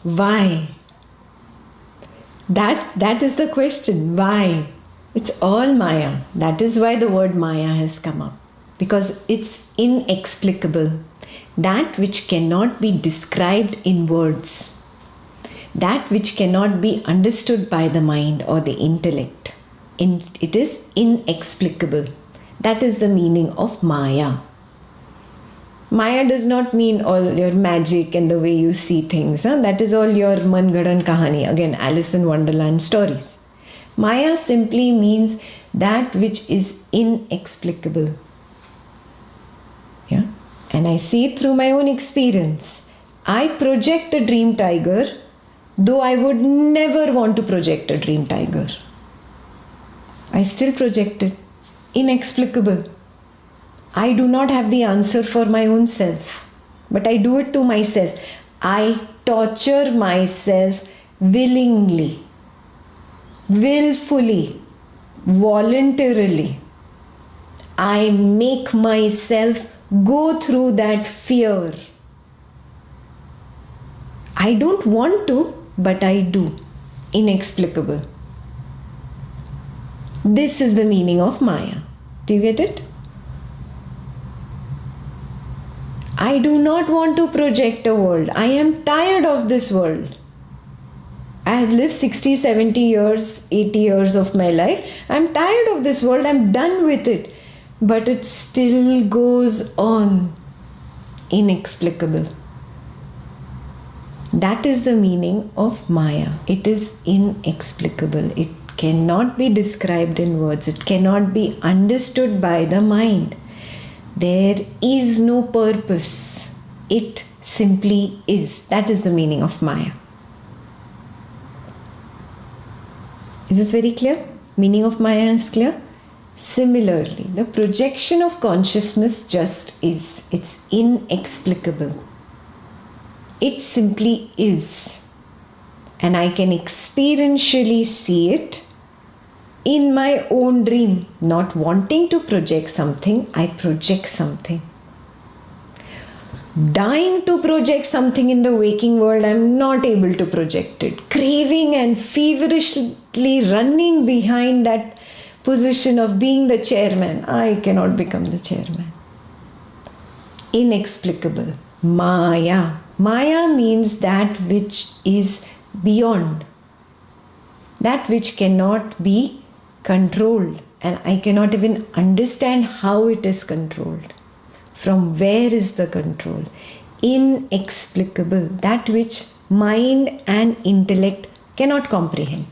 Why? That is the question. Why? It's all Maya. That is why the word Maya has come up. Because it's inexplicable. That which cannot be described in words. That which cannot be understood by the mind or the intellect. It is inexplicable. That is the meaning of Maya. Maya does not mean all your magic and the way you see things. That is all your Mangadan Kahani. Again, Alice in Wonderland stories. Maya simply means that which is inexplicable. Yeah? And I see it through my own experience. I project a dream tiger, though I would never want to project a dream tiger. I still project it. Inexplicable. I do not have the answer for my own self, but I do it to myself. I torture myself willingly, willfully, voluntarily. I make myself go through that fear. I don't want to, but I do. Inexplicable. This is the meaning of Maya. Do you get it? I do not want to project a world. I am tired of this world. I have lived 60, 70 years, 80 years of my life. I am tired of this world. I am done with it. But it still goes on. Inexplicable. That is the meaning of Maya. It is inexplicable. It cannot be described in words. It cannot be understood by the mind. There is no purpose. It simply is. That is the meaning of Maya. Is this very clear? Meaning of Maya is clear? Similarly, the projection of consciousness just is. It's inexplicable. It simply is. And I can experientially see it in my own dream. Not wanting to project something, I project something. Dying to project something in the waking world, I'm not able to project it. Craving and feverishly running behind that position of being the chairman, I cannot become the chairman. Inexplicable. Maya. Maya means that which is beyond. That which cannot be controlled, and I cannot even understand how it is controlled. From where is the control? Inexplicable. That which mind and intellect cannot comprehend.